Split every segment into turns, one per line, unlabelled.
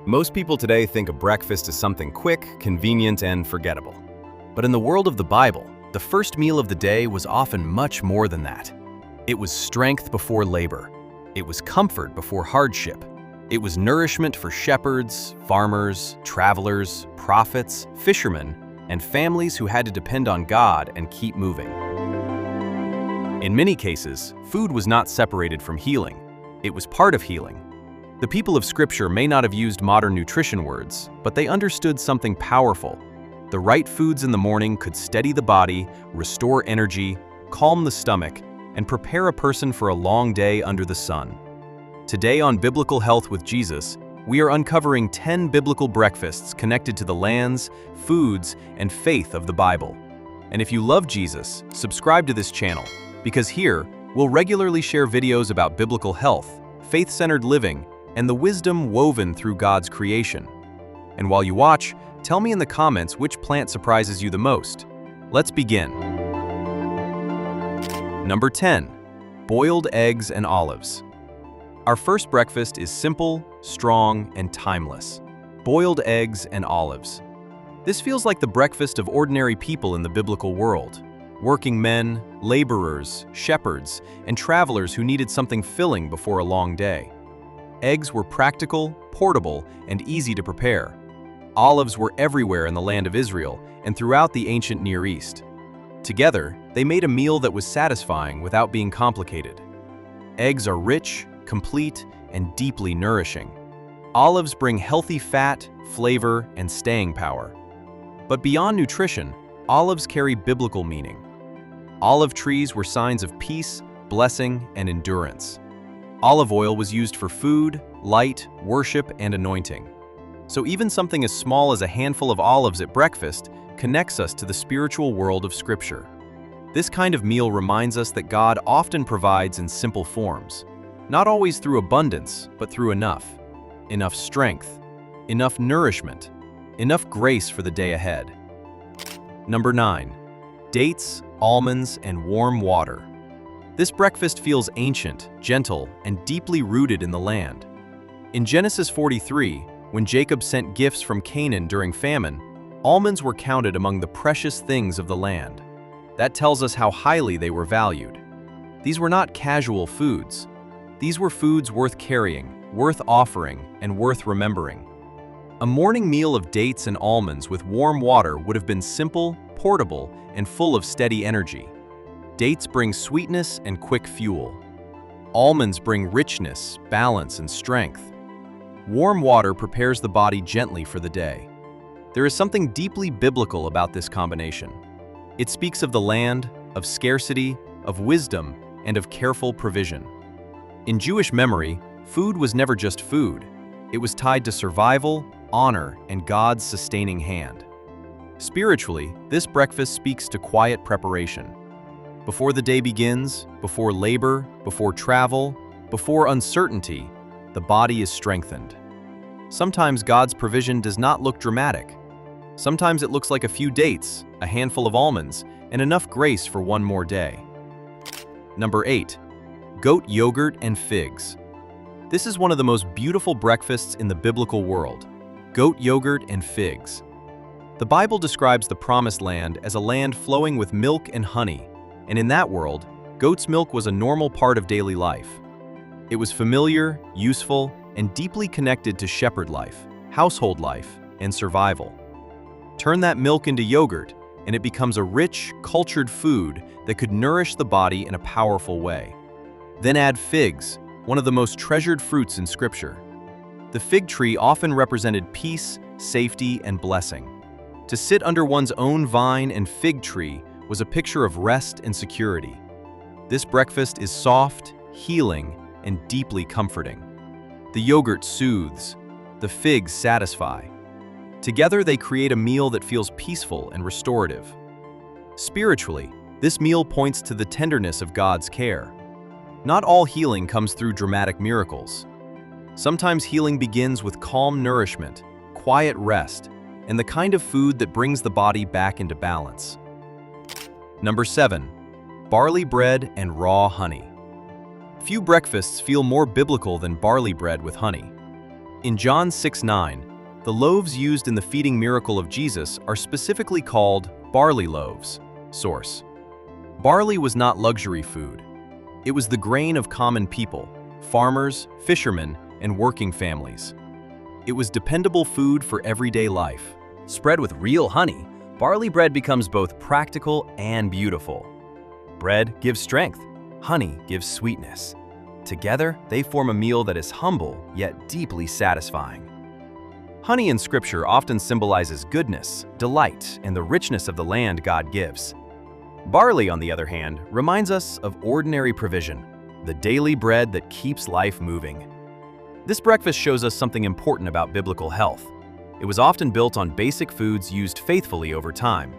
Most people today think of breakfast as something quick, convenient, and forgettable. But in the world of the Bible, the first meal of the day was often much more than that. It was strength before labor. It was comfort before hardship. It was nourishment for shepherds, farmers, travelers, prophets, fishermen, and families who had to depend on God and keep moving. In many cases, food was not separated from healing. It was part of healing. The people of Scripture may not have used modern nutrition words, but they understood something powerful. The right foods in the morning could steady the body, restore energy, calm the stomach, and prepare a person for a long day under the sun. Today on Biblical Health with Jesus, we are uncovering 10 biblical breakfasts connected to the lands, foods, and faith of the Bible. And if you love Jesus, subscribe to this channel, because here, we'll regularly share videos about biblical health, faith-centered living, and the wisdom woven through God's creation. And while you watch, tell me in the comments which plant surprises you the most. Let's begin. Number 10. Boiled eggs and olives. Our first breakfast is simple, strong, and timeless. Boiled eggs and olives. This feels like the breakfast of ordinary people in the biblical world. Working men, laborers, shepherds, and travelers who needed something filling before a long day. Eggs were practical, portable, and easy to prepare. Olives were everywhere in the land of Israel and throughout the ancient Near East. Together, they made a meal that was satisfying without being complicated. Eggs are rich, complete, and deeply nourishing. Olives bring healthy fat, flavor, and staying power. But beyond nutrition, olives carry biblical meaning. Olive trees were signs of peace, blessing, and endurance. Olive oil was used for food, light, worship, and anointing. So even something as small as a handful of olives at breakfast connects us to the spiritual world of Scripture. This kind of meal reminds us that God often provides in simple forms, not always through abundance, but through enough. Enough strength, enough nourishment, enough grace for the day ahead. Number 9. Dates, almonds, and warm water. This breakfast feels ancient, gentle, and deeply rooted in the land. In Genesis 43, when Jacob sent gifts from Canaan during famine, almonds were counted among the precious things of the land. That tells us how highly they were valued. These were not casual foods. These were foods worth carrying, worth offering, and worth remembering. A morning meal of dates and almonds with warm water would have been simple, portable, and full of steady energy. Dates bring sweetness and quick fuel. Almonds bring richness, balance, and strength. Warm water prepares the body gently for the day. There is something deeply biblical about this combination. It speaks of the land, of scarcity, of wisdom, and of careful provision. In Jewish memory, food was never just food. It was tied to survival, honor, and God's sustaining hand. Spiritually, this breakfast speaks to quiet preparation. Before the day begins, before labor, before travel, before uncertainty, the body is strengthened. Sometimes God's provision does not look dramatic. Sometimes it looks like a few dates, a handful of almonds, and enough grace for one more day. Number 8. Goat yogurt and figs. This is one of the most beautiful breakfasts in the biblical world. Goat yogurt and figs. The Bible describes the Promised Land as a land flowing with milk and honey, and in that world, goat's milk was a normal part of daily life. It was familiar, useful, and deeply connected to shepherd life, household life, and survival. Turn that milk into yogurt, and it becomes a rich, cultured food that could nourish the body in a powerful way. Then add figs, one of the most treasured fruits in Scripture. The fig tree often represented peace, safety, and blessing. To sit under one's own vine and fig tree was a picture of rest and security. This breakfast is soft, healing, and deeply comforting. The yogurt soothes, the figs satisfy. Together they create a meal that feels peaceful and restorative. Spiritually, this meal points to the tenderness of God's care. Not all healing comes through dramatic miracles. Sometimes healing begins with calm nourishment, quiet rest, and the kind of food that brings the body back into balance. Number 7. Barley bread and raw honey. Few breakfasts feel more biblical than barley bread with honey. In John 6:9, the loaves used in the feeding miracle of Jesus are specifically called barley loaves. Source: barley was not luxury food. It was the grain of common people, farmers, fishermen, and working families. It was dependable food for everyday life. Spread with real honey, barley bread becomes both practical and beautiful. Bread gives strength, honey gives sweetness. Together, they form a meal that is humble yet deeply satisfying. Honey in Scripture often symbolizes goodness, delight, and the richness of the land God gives. Barley, on the other hand, reminds us of ordinary provision, the daily bread that keeps life moving. This breakfast shows us something important about biblical health. It was often built on basic foods used faithfully over time.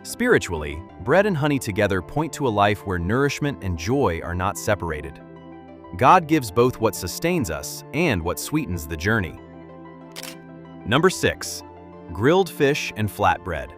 Spiritually, bread and honey together point to a life where nourishment and joy are not separated. God gives both what sustains us and what sweetens the journey. Number 6. Grilled fish and flatbread.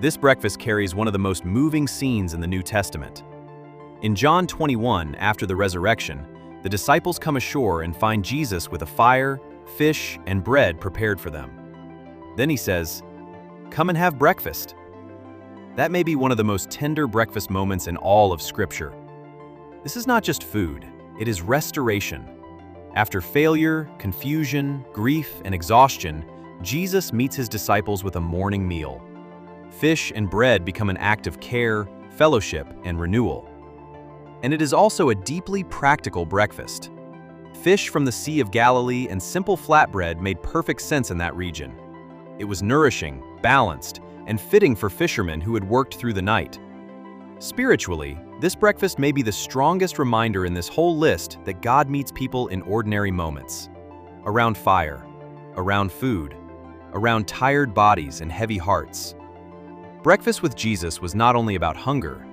This breakfast carries one of the most moving scenes in the New Testament. In John 21, after the resurrection, the disciples come ashore and find Jesus with a fire, fish, and bread prepared for them. Then he says, "Come and have breakfast." That may be one of the most tender breakfast moments in all of Scripture. This is not just food, it is restoration. After failure, confusion, grief, and exhaustion, Jesus meets his disciples with a morning meal. Fish and bread become an act of care, fellowship, and renewal. And it is also a deeply practical breakfast. Fish from the Sea of Galilee and simple flatbread made perfect sense in that region. It was nourishing, balanced, and fitting for fishermen who had worked through the night. Spiritually, this breakfast may be the strongest reminder in this whole list that God meets people in ordinary moments. Around fire, around food, around tired bodies and heavy hearts. Breakfast with Jesus was not only about hunger,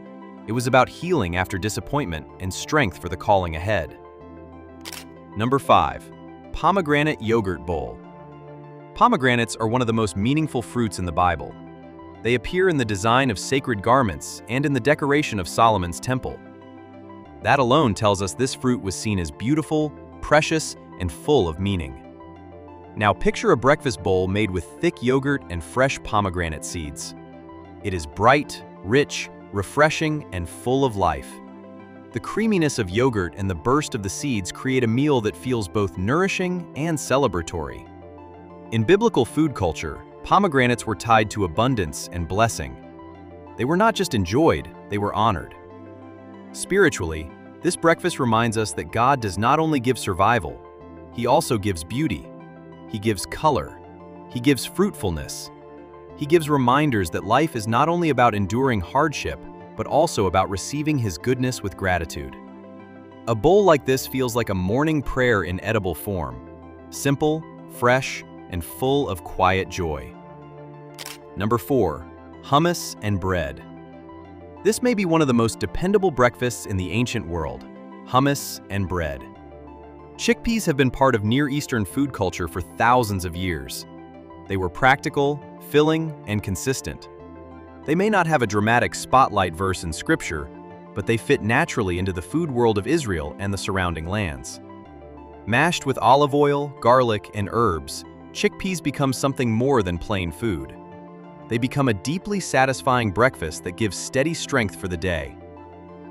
it was about healing after disappointment and strength for the calling ahead. Number 5. Pomegranate Yogurt Bowl. Pomegranates are one of the most meaningful fruits in the Bible. They appear in the design of sacred garments and in the decoration of Solomon's temple. That alone tells us this fruit was seen as beautiful, precious, and full of meaning. Now picture a breakfast bowl made with thick yogurt and fresh pomegranate seeds. It is bright, rich, refreshing, and full of life. The creaminess of yogurt and the burst of the seeds create a meal that feels both nourishing and celebratory. In biblical food culture, pomegranates were tied to abundance and blessing. They were not just enjoyed, they were honored. Spiritually, this breakfast reminds us that God does not only give survival, He also gives beauty. He gives color. He gives fruitfulness. He gives reminders that life is not only about enduring hardship, but also about receiving His goodness with gratitude. A bowl like this feels like a morning prayer in edible form, simple, fresh, and full of quiet joy. Number 4. Hummus and bread. This may be one of the most dependable breakfasts in the ancient world, hummus and bread. Chickpeas have been part of Near Eastern food culture for thousands of years. They were practical, filling, and consistent. They may not have a dramatic spotlight verse in Scripture, but they fit naturally into the food world of Israel and the surrounding lands. Mashed with olive oil, garlic, and herbs, chickpeas become something more than plain food. They become a deeply satisfying breakfast that gives steady strength for the day.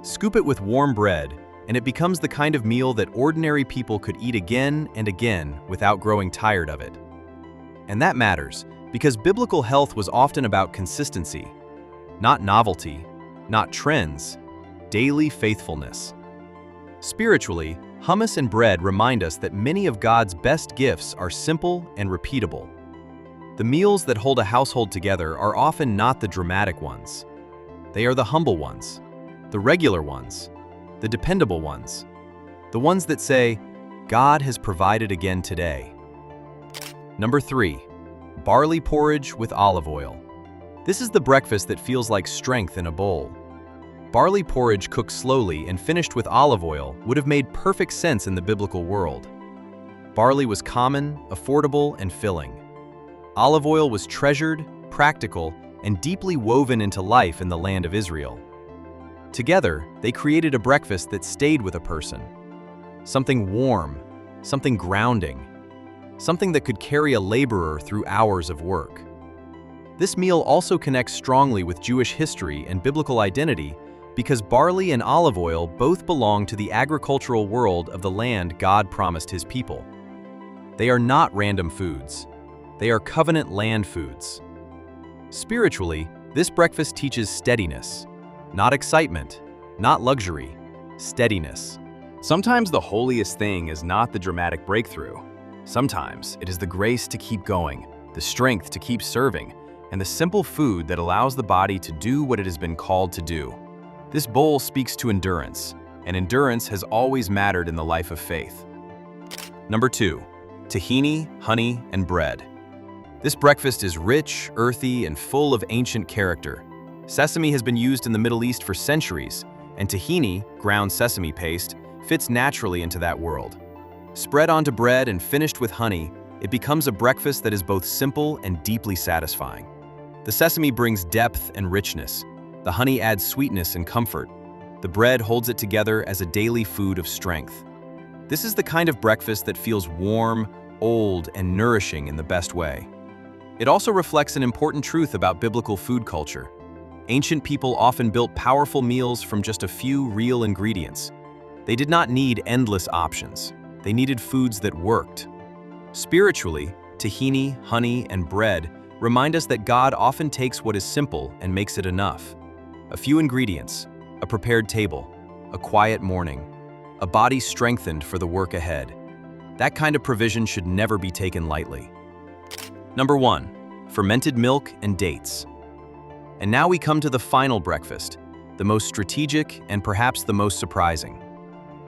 Scoop it with warm bread, and it becomes the kind of meal that ordinary people could eat again and again without growing tired of it. And that matters, because biblical health was often about consistency, not novelty, not trends, daily faithfulness. Spiritually, hummus and bread remind us that many of God's best gifts are simple and repeatable. The meals that hold a household together are often not the dramatic ones. They are the humble ones, the regular ones, the dependable ones, the ones that say, God has provided again today. Number 3. Barley porridge with olive oil. This is the breakfast that feels like strength in a bowl. Barley porridge cooked slowly and finished with olive oil would have made perfect sense in the biblical world. Barley was common, affordable, and filling. Olive oil was treasured, practical, and deeply woven into life in the land of Israel. Together, they created a breakfast that stayed with a person. Something warm, something grounding. something that could carry a laborer through hours of work. This meal also connects strongly with Jewish history and biblical identity because barley and olive oil both belong to the agricultural world of the land God promised his people. They are not random foods. They are covenant land foods. Spiritually, this breakfast teaches steadiness, not excitement, not luxury, steadiness. Sometimes the holiest thing is not the dramatic breakthrough. Sometimes it is the grace to keep going, the strength to keep serving, and the simple food that allows the body to do what it has been called to do. This bowl speaks to endurance, and endurance has always mattered in the life of faith. Number 2, tahini, honey, and bread. This breakfast is rich, earthy, and full of ancient character. Sesame has been used in the Middle East for centuries, and tahini, ground sesame paste, fits naturally into that world. Spread onto bread and finished with honey, it becomes a breakfast that is both simple and deeply satisfying. The sesame brings depth and richness. The honey adds sweetness and comfort. The bread holds it together as a daily food of strength. This is the kind of breakfast that feels warm, old, and nourishing in the best way. It also reflects an important truth about biblical food culture. Ancient people often built powerful meals from just a few real ingredients. They did not need endless options. They needed foods that worked. Spiritually, tahini, honey, and bread remind us that God often takes what is simple and makes it enough. A few ingredients, a prepared table, a quiet morning, a body strengthened for the work ahead. That kind of provision should never be taken lightly. Number 1, fermented milk and dates. And now we come to the final breakfast, the most strategic and perhaps the most surprising.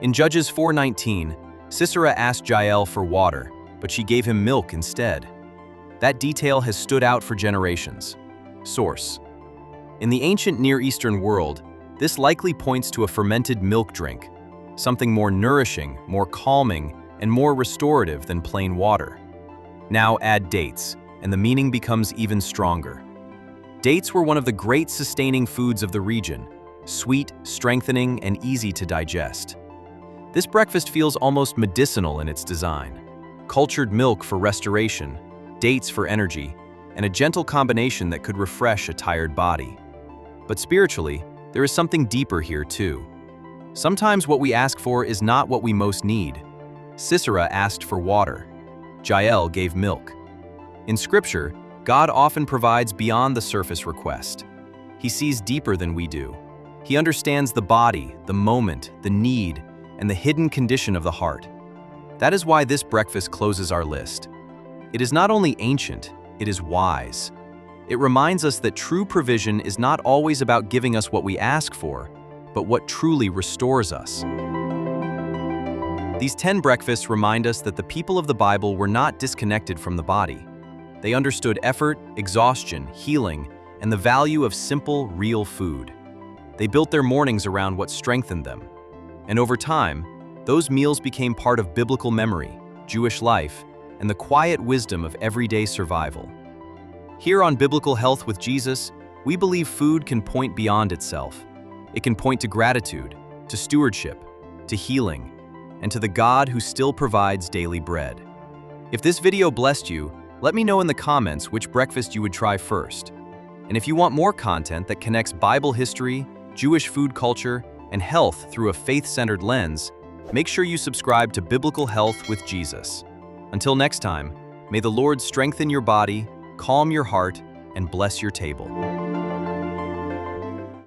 In Judges 4:19, Sisera asked Jael for water, but she gave him milk instead. That detail has stood out for generations. Source: in the ancient Near Eastern world, this likely points to a fermented milk drink, something more nourishing, more calming, and more restorative than plain water. Now add dates, and the meaning becomes even stronger. Dates were one of the great sustaining foods of the region, sweet, strengthening, and easy to digest. This breakfast feels almost medicinal in its design. Cultured milk for restoration, dates for energy, and a gentle combination that could refresh a tired body. But spiritually, there is something deeper here too. Sometimes what we ask for is not what we most need. Sisera asked for water. Jael gave milk. In Scripture, God often provides beyond the surface request. He sees deeper than we do. He understands the body, the moment, the need, and the hidden condition of the heart. That is why this breakfast closes our list. It is not only ancient, it is wise. It reminds us that true provision is not always about giving us what we ask for, but what truly restores us. These 10 breakfasts remind us that the people of the Bible were not disconnected from the body. They understood effort, exhaustion, healing, and the value of simple, real food. They built their mornings around what strengthened them. And over time, those meals became part of biblical memory, Jewish life, and the quiet wisdom of everyday survival. Here on Biblical Health with Jesus, we believe food can point beyond itself. It can point to gratitude, to stewardship, to healing, and to the God who still provides daily bread. If this video blessed you, let me know in the comments which breakfast you would try first. And if you want more content that connects Bible history, Jewish food culture, and health through a faith-centered lens, make sure you subscribe to Biblical Health with Jesus. Until next time, may the Lord strengthen your body, calm your heart, and bless your table.